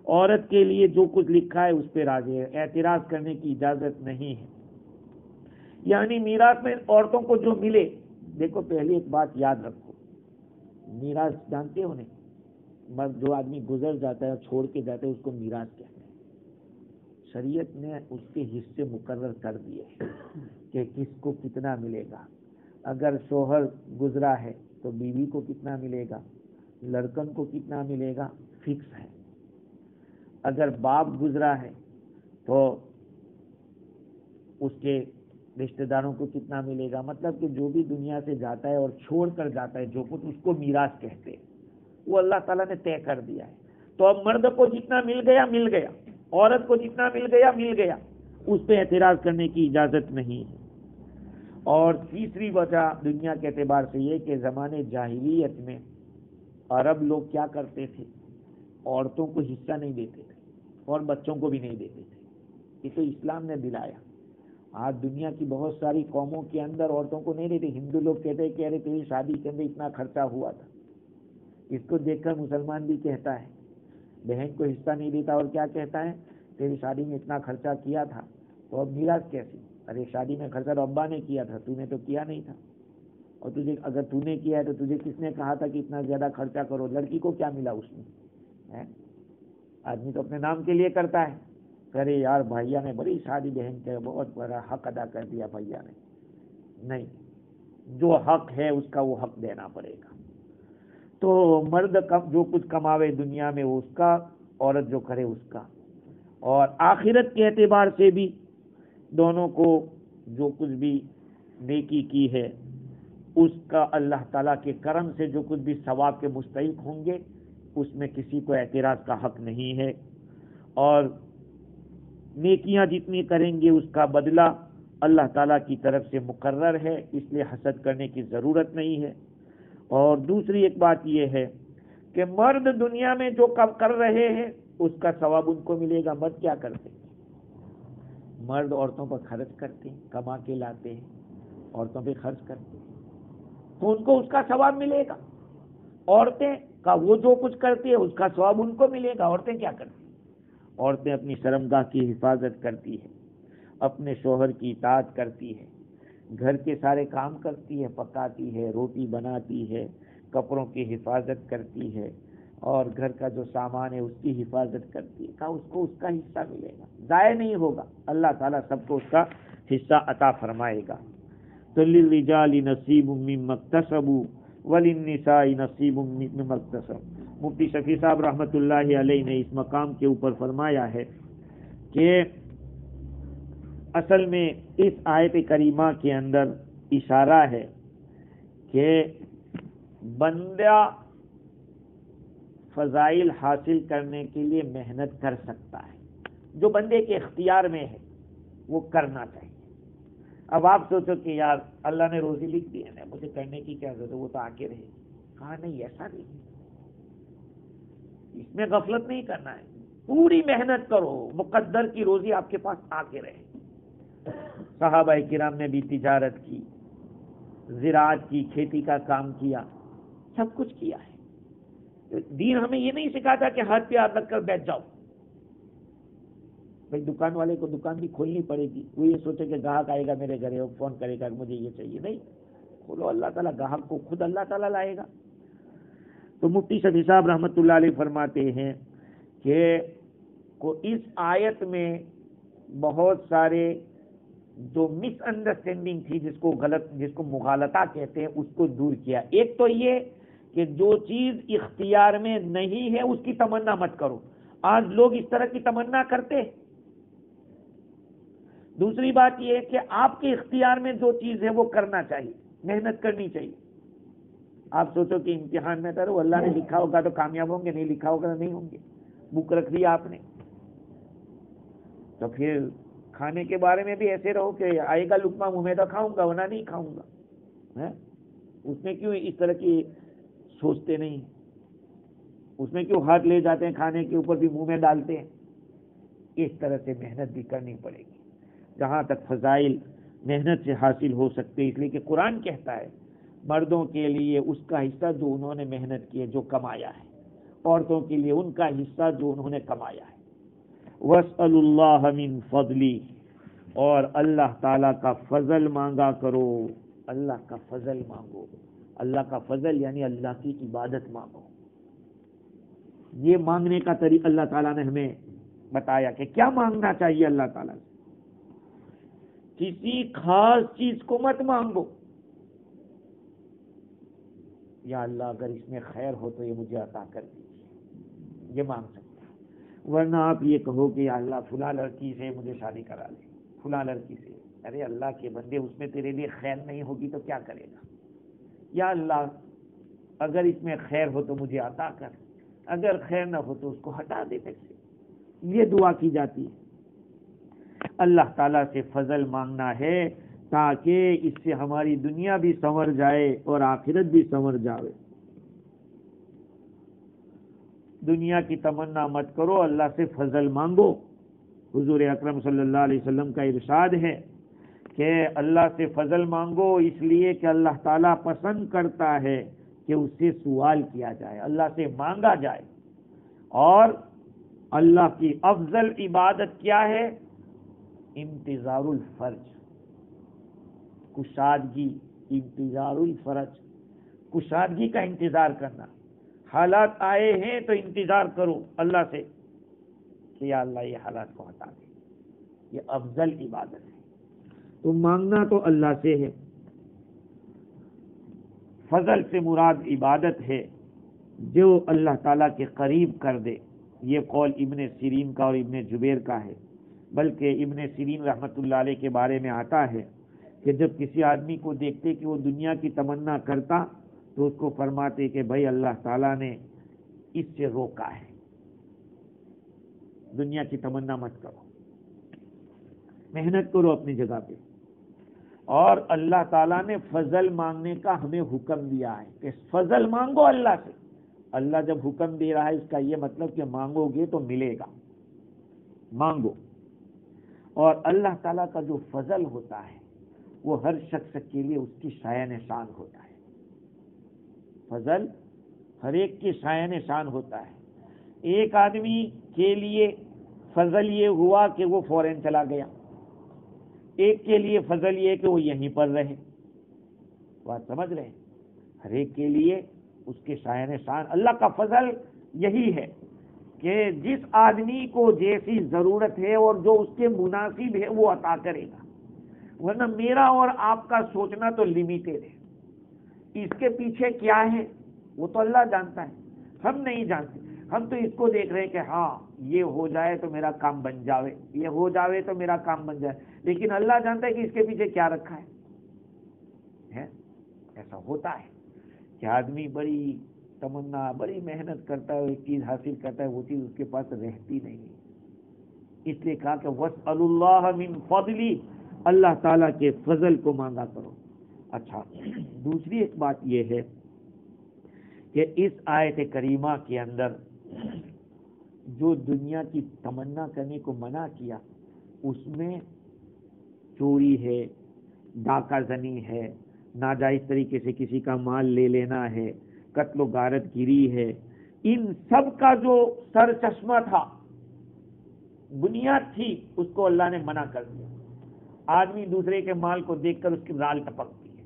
S2: عورت کے لیے جو کچھ لکھا ہے اس پہ راضی ہے، اعتراض کرنے کی اجازت نہیں ہے۔ یعنی میراث میں عورتوں کو جو ملے، دیکھو پہلی ایک بات یاد رکھو، میراث جانتے ہو نہیں، مرد جو آدمی گزر جاتا ہے اور چھوڑ کے جاتا ہے اس کو میراث کہتے ہیں۔ شریعت نے اس کے حصے مقرر کر دیے کہ کس کو کتنا ملے گا۔ اگر شوہر گزرا ہے تو بیوی کو کتنا ملے گا، لڑکن کو کتنا ملے گا، فکس ہے۔ اگر باپ گزرا ہے تو اس کے رشتہ داروں کو کتنا ملے گا، مطلب کہ جو بھی دنیا سے جاتا ہے اور چھوڑ کر جاتا ہے جو کچھ، اس کو میراث کہتے ہیں، وہ اللہ تعالیٰ نے طے کر دیا ہے۔ تو اب مرد کو جتنا مل گیا مل گیا، عورت کو جتنا مل گیا مل گیا، اس پہ اعتراض کرنے کی اجازت نہیں ہے۔ اور تیسری وجہ دنیا کے اعتبار سے یہ کہ زمانے جاہلیت میں عرب لوگ کیا کرتے تھے، عورتوں کو حصہ نہیں دیتے تھے اور بچوں کو بھی نہیں دیتے تھے، یہ تو اسلام نے دلایا۔ آج دنیا کی بہت ساری قوموں کے اندر عورتوں کو نہیں دیتے، ہندو لوگ کہتے ہیں کہ ارے تیری شادی کے اندر اتنا خرچہ ہوا تھا، اس کو دیکھ کر مسلمان بھی کہتا ہے، بہن کو حصہ نہیں دیتا اور کیا کہتا ہے، تیری شادی میں اتنا خرچہ کیا تھا تو اب میراث کیسی؟ ارے شادی میں خرچہ تو ابا نے کیا تھا، تو نے تو کیا نہیں تھا، اور تجھے اگر تو نے کیا ہے تو تجھے کس نے کہا تھا کہ اتنا زیادہ خرچہ کرو، لڑکی کو کیا ملا اس میں؟ آدمی تو اپنے نام کے لیے کرتا ہے، کرے یار بھائیا نے بڑی شادی بہن کے بہت بڑا حق ادا کر دیا بھائیا نے، نہیں، جو حق ہے اس کا وہ حق دینا پڑے گا۔ تو مرد جو کچھ کماوے دنیا میں وہ اس کا، عورت جو کرے اس کا، اور آخرت کے اعتبار سے بھی دونوں کو جو کچھ بھی نیکی کی ہے اس کا اللہ تعالیٰ کے کرم سے جو کچھ بھی ثواب کے مستحق ہوں گے اس میں کسی کو اعتراض کا حق نہیں ہے، اور نیکیاں جتنی کریں گے اس کا بدلہ اللہ تعالیٰ کی طرف سے مقرر ہے، اس لیے حسد کرنے کی ضرورت نہیں ہے۔ اور دوسری ایک بات یہ ہے کہ مرد دنیا میں جو کر رہے ہیں اس کا ثواب ان کو ملے گا۔ مرد کیا کرتے ہیں؟ مرد عورتوں پر خرچ کرتے ہیں، کما کے لاتے ہیں، عورتوں پہ خرچ کرتے ہیں تو ان کو اس کا ثواب ملے گا۔ عورتیں کا وہ جو کچھ کرتی ہے اس کا ثواب ان کو ملے گا۔ عورتیں کیا کرتی ہیں؟ عورتیں اپنی شرمگاہ کی حفاظت کرتی ہے، اپنے شوہر کی اطاعت کرتی ہے، گھر کے سارے کام کرتی ہے، پکاتی ہے، روٹی بناتی ہے، کپڑوں کی حفاظت کرتی ہے، اور گھر کا جو سامان ہے اس کی حفاظت کرتی ہے، اس کو اس کا حصہ ملے گا، ضائع نہیں ہوگا، اللہ تعالیٰ سب کو اس کا حصہ عطا فرمائے گا۔ تو للرجال نصیب مما اکتسبوا وللنساء نصیب مما اکتسبن۔ مفتی شفیع صاحب رحمۃ اللہ علیہ نے اس مقام کے اوپر فرمایا ہے کہ اصل میں اس آیت کریمہ کے اندر اشارہ ہے کہ بندہ فضائل حاصل کرنے کے لیے محنت کر سکتا ہے، جو بندے کے اختیار میں ہے وہ کرنا چاہیے۔ اب آپ سوچو کہ یار اللہ نے روزی لکھ دی ہے نا، مجھے کرنے کی کیا ضرورت ہے، وہ تو آ کے رہے گی۔ کہا نہیں، ایسا نہیں، اس میں غفلت نہیں کرنا ہے، پوری محنت کرو، مقدر کی روزی آپ کے پاس آ کے رہے۔ صحابہ کرام نے بھی تجارت کی، زراعت کی، کھیتی کا کام کیا، سب کچھ کیا ہے۔ دین ہمیں یہ نہیں سکھاتا کہ ہاتھ پہ ہاتھ رکھ کر بیٹھ جاؤ۔ بھائی دکان والے کو دکان بھی کھولنی پڑے گی، وہ یہ سوچے کہ گاہک آئے گا میرے گھر، فون کرے گا مجھے یہ چاہیے، نہیں، کھولو، اللہ تعالیٰ گاہک کو خود اللہ تعالیٰ لائے گا۔ تو مفتی شفیع صاحب رحمۃ اللہ علیہ فرماتے ہیں کہ اس آیت میں بہت سارے جو مس انڈرسٹینڈنگ تھی، جس کو مغالطہ کہتے ہیں، اس کو دور کیا۔ ایک تو یہ کہ جو چیز اختیار میں نہیں ہے اس کی تمنا مت کرو، آج لوگ اس طرح کی تمنا کرتے۔ دوسری بات یہ ہے کہ آپ کے اختیار میں جو چیز ہے وہ کرنا چاہیے، محنت کرنی چاہیے۔ آپ سوچو کہ امتحان میں کرو، اللہ نے لکھا ہوگا تو کامیاب ہوں گے، نہیں لکھا ہوگا تو نہیں ہوں گے، بک رکھ دیا آپ نے، تو پھر کھانے کے بارے میں بھی ایسے رہو کہ آئے گا لقمہ منہ میں تو کھاؤں گا ورنہ نہیں کھاؤں گا۔ اس میں کیوں اس طرح کی سوچتے نہیں، اس میں کیوں ہاتھ لے جاتے ہیں کھانے کے اوپر بھی منہ میں ڈالتے ہیں۔ اس طرح سے محنت بھی کرنی پڑے گی، جہاں تک فضائل محنت سے حاصل ہو سکتے، اس لیے کہ قرآن کہتا ہے مردوں کے لیے اس کا حصہ جو انہوں نے محنت کی ہے، جو کمایا ہے، عورتوں کے لیے ان کا حصہ جو انہوں نے کمایا ہے۔ وَاسْأَلُوا اللَّهَ مِن فَضْلِهِ، اور اللہ تعالیٰ کا فضل مانگا کرو، اللہ کا فضل مانگو، اللہ کا فضل یعنی اللہ کی عبادت مانگو۔ یہ مانگنے کا طریقہ اللہ تعالیٰ نے ہمیں بتایا کہ کیا مانگنا چاہیے اللہ تعالیٰ سے۔ کسی خاص چیز کو مت مانگو، یا اللہ اگر اس میں خیر ہو تو یہ مجھے عطا کر دیجیے، یہ مانگ سکتے ہیں۔ ورنہ آپ یہ کہو کہ یا اللہ فلاں لڑکی سے مجھے شادی کرا دے، فلاں لڑکی سے، ارے اللہ کے بندے اس میں تیرے لیے خیر نہیں ہوگی تو کیا کرے گا؟ یا اللہ اگر اس میں خیر ہو تو مجھے عطا کر، اگر خیر نہ ہو تو اس کو ہٹا دے پھر سے۔ یہ دعا کی جاتی ہے۔ اللہ تعالیٰ سے فضل مانگنا ہے تاکہ اس سے ہماری دنیا بھی سنور جائے اور آخرت بھی سنور جائے۔ دنیا کی تمنا مت کرو، اللہ سے فضل مانگو۔ حضور اکرم صلی اللہ علیہ وسلم کا ارشاد ہے کہ اللہ سے فضل مانگو، اس لیے کہ اللہ تعالیٰ پسند کرتا ہے کہ اس سے سوال کیا جائے، اللہ سے مانگا جائے۔ اور اللہ کی افضل عبادت کیا ہے؟ انتظار الفرج، کشادگی، انتظار الفرج، کشادگی کا انتظار کرنا۔ حالات آئے ہیں تو انتظار کرو اللہ سے کہ یا اللہ یہ حالات کو ہٹا دے. یہ افضل عبادت ہے. تو مانگنا تو اللہ سے ہے. فضل سے مراد عبادت ہے جو اللہ تعالیٰ کے قریب کر دے. یہ قول ابن سیرین کا اور ابن جبیر کا ہے. بلکہ ابن سیرین رحمۃ اللہ علیہ کے بارے میں آتا ہے کہ جب کسی آدمی کو دیکھتے کہ وہ دنیا کی تمنا کرتا تو اس کو فرماتے کہ بھائی اللہ تعالیٰ نے اس سے روکا ہے، دنیا کی تمنا مت کرو، محنت کرو اپنی جگہ پہ. اور اللہ تعالیٰ نے فضل مانگنے کا ہمیں حکم دیا ہے کہ فضل مانگو اللہ سے. اللہ جب حکم دے رہا ہے اس کا یہ مطلب کہ مانگو گے تو ملے گا، مانگو. اور اللہ تعالیٰ کا جو فضل ہوتا ہے وہ ہر شخص کے لیے اس کی شایان شان ہوتا ہے. فضل ہر ایک کی شایان شان ہوتا ہے. ایک آدمی کے لیے فضل یہ ہوا کہ وہ فورن چلا گیا، ایک کے لیے فضل یہ کہ وہ یہیں پر رہے. بات سمجھ رہے ہیں؟ ہر ایک کے لیے اس کے شایان شان. اللہ کا فضل یہی ہے کہ جس آدمی کو جیسی ضرورت ہے اور جو اس کے مناسب ہے وہ عطا کرے گا. ورنہ میرا اور آپ کا سوچنا تو لمیٹڈ ہے. اس کے پیچھے کیا ہے وہ تو اللہ جانتا ہے، ہم نہیں جانتے. ہم تو اس کو دیکھ رہے ہیں کہ ہاں یہ ہو جائے تو میرا کام بن جاوے، یہ ہو جاوے تو میرا کام بن جائے. لیکن اللہ جانتا ہے کہ اس کے پیچھے کیا رکھا ہے. ایسا ہوتا ہے کہ آدمی بڑی تمنا، بڑی محنت کرتا ہے، ایک چیز حاصل کرتا ہے، وہ چیز اس کے پاس رہتی نہیں. اس لیے کہا کہ وَاسْأَلُوا اللَّهَ مِن فَضْلِهِ، اللہ تعالیٰ کے فضل کو مانگا کرو. اچھا، دوسری ایک بات یہ ہے کہ اس آیت کریمہ کے اندر جو دنیا کی تمنا کرنے کو منع کیا اس میں چوری ہے، ڈاکہ زنی ہے، ناجائز طریقے سے کسی کا مال لے لینا ہے، قتل و غارت گیری ہے. ان سب کا جو سر چشمہ تھا، بنیاد تھی، اس کو اللہ نے منع کر دیا. آدمی دوسرے کے مال کو دیکھ کر اس کی رال ٹپکتی ہے.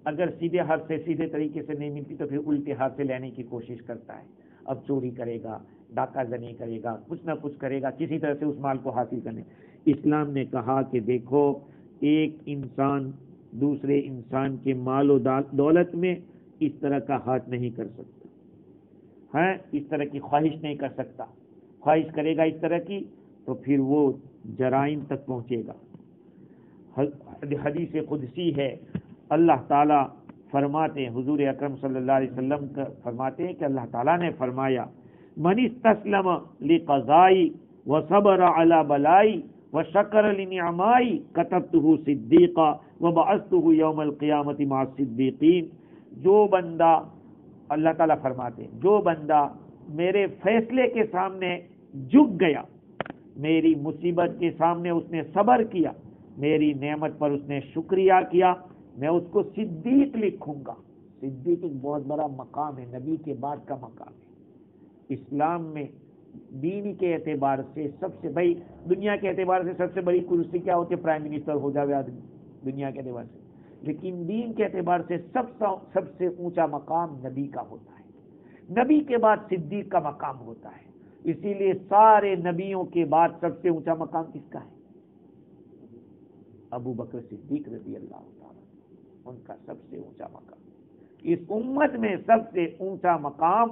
S2: اگر سیدھے ہاتھ سے سیدھے طریقے سے نہیں ملتی تو پھر الٹے ہاتھ سے لینے کی کوشش کرتا ہے. اب چوری کرے گا، ڈاکہ زنی کرے گا، کچھ نہ کچھ کرے گا کسی طرح سے اس مال کو حاصل کرنے. اسلام نے کہا کہ دیکھو، ایک انسان دوسرے انسان کے مال و دولت میں اس طرح کا ہاتھ نہیں کر سکتا ہے، اس طرح کی خواہش نہیں کر سکتا. خواہش کرے گا اس طرح کی تو پھر وہ جرائم تک پہنچے گا. حدیث قدسی ہے، اللہ تعالیٰ فرماتے ہیں، حضور اکرم صلی اللہ علیہ وسلم فرماتے ہیں کہ اللہ تعالیٰ نے فرمایا من استسلم لقضائی وصبر علی بلائی وشکر لنعمائی کتبتہ صدیقا وبعثتہ یوم القیامت مع الصدیقین. جو بندہ، اللہ تعالیٰ فرماتے ہیں، جو بندہ میرے فیصلے کے سامنے جھک گیا، میری مصیبت کے سامنے اس نے صبر کیا، میری نعمت پر اس نے شکریہ کیا، میں اس کو صدیق لکھوں گا. صدیق ایک بہت بڑا مقام ہے، نبی کے بعد کا مقام ہے. اسلام میں دینی کے اعتبار سے سب سے بڑی، دنیا کے اعتبار سے سب سے بڑی کرسی کیا ہوتی ہے؟ پرائم منسٹر ہو جاوے آدمی دنیا کے اعتبار سے. لیکن دین کے اعتبار سے سب سے اونچا مقام نبی کا ہوتا ہے. نبی کے بعد صدیق کا مقام ہوتا ہے. اسی لیے سارے نبیوں کے بعد سب سے اونچا مقام کس کا ہے؟ ابو بکر صدیق رضی اللہ تعالیٰ، ان کا سب سے اونچا مقام. اس امت میں سب سے اونچا مقام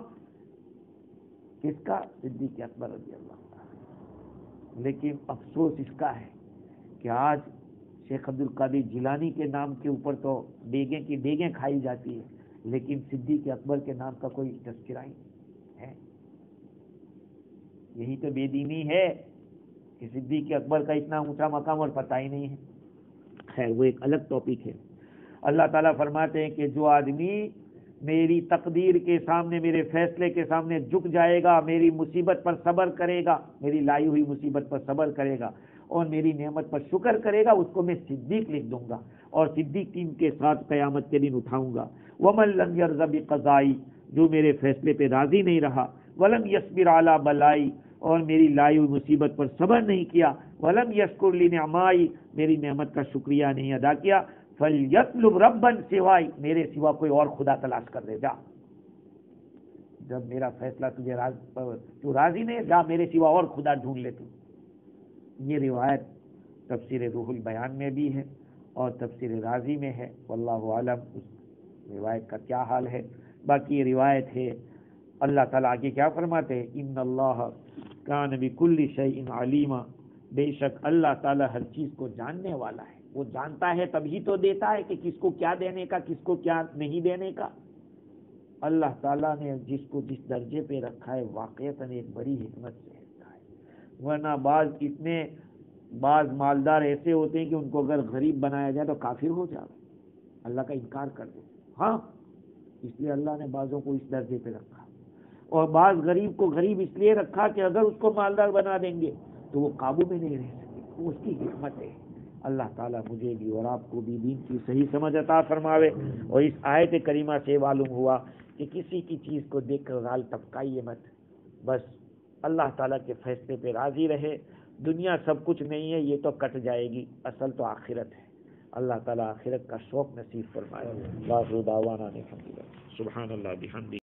S2: کس کا؟ صدیق اکبر رضی اللہ تعالیٰ. لیکن افسوس اس کا ہے کہ آج شیخ عبد القادر جیلانی کے نام کے اوپر تو دیگیں کی دیگیں کھائی جاتی ہے، لیکن صدیق اکبر کے نام کا کوئی تذکرہ ہی ہے. یہی تو بے دینی ہے کہ صدیق اکبر کا اتنا اونچا مقام اور پتہ ہی نہیں ہے. خیر، وہ ایک الگ ٹاپک ہے. اللہ تعالیٰ فرماتے ہیں کہ جو آدمی میری تقدیر کے سامنے، میرے فیصلے کے سامنے جھک جائے گا، میری مصیبت پر صبر کرے گا، میری لائی ہوئی مصیبت پر صبر کرے گا اور میری نعمت پر شکر کرے گا، اس کو میں صدیق لکھ دوں گا اور صدیقین کے ساتھ قیامت کے دن اٹھاؤں گا. وَمَن لَمْ يَرْضَ بِقَضَائِي، جو میرے فیصلے پہ راضی نہیں رہا، وَلَمْ يَصْبِرْ عَلَى بَلَائِي، اور میری لائی ہوئی مصیبت پر صبر نہیں کیا، وَلَمْ يَشْكُرْ لِنِعْمَائِي، میری نعمت کا شکریہ نہیں ادا کیا، فَلْيَطْلُبْ رَبًّا سِوَائِي، میرے سوا کوئی اور خدا تلاش کر دے. جا جب میرا فیصلہ تو راضی نہیں، جا میرے سوا اور خدا ڈھونڈ لے تو۔ یہ روایت تفسیر روح البیان میں بھی ہے اور تفسیر رازی میں ہے، واللہ عالم اس روایت کا کیا حال ہے۔ باقی یہ روایت ہے، اللہ تعالیٰ آگے کیا فرماتے ہیں، ان اللہ کان بکل شیء علیما، بے شک اللہ تعالیٰ ہر چیز کو جاننے والا ہے، وہ جانتا ہے تبھی تو دیتا ہے کہ کس کو کیا دینے کا، کس کو کیا نہیں دینے کا۔ اللہ تعالیٰ نے جس کو جس درجے پہ رکھا ہے واقعتاً ایک بڑی حکمت سے رکھا ہے، ورنہ بعض مالدار ایسے ہوتے ہیں کہ ان کو اگر غریب بنایا جائے تو کافر ہو جائے، اللہ کا انکار کر دے۔ ہاں، اس لیے اللہ نے بعضوں کو اس درجے پہ رکھا، اور بعض غریب کو غریب اس لیے رکھا کہ اگر اس کو مالدار بنا دیں گے تو وہ قابو میں نہیں رہ سکے، وہ اس کی حکمت ہے۔ اللہ تعالیٰ مجھے بھی اور آپ کو بھی دین کی صحیح سمجھ عطا فرماوے۔ اور اس آیت کریمہ سے معلوم ہوا کہ کسی کی چیز کو دیکھ کر غال ٹپکائیے مت، بس اللہ تعالیٰ کے فیصلے پہ راضی رہے۔ دنیا سب کچھ نہیں ہے، یہ تو کٹ جائے گی، اصل تو آخرت ہے۔ اللہ تعالیٰ آخرت کا شوق نصیب فرمائے۔ آخر دعوانا الحمدللہ، سبحان اللہ بحمدہ۔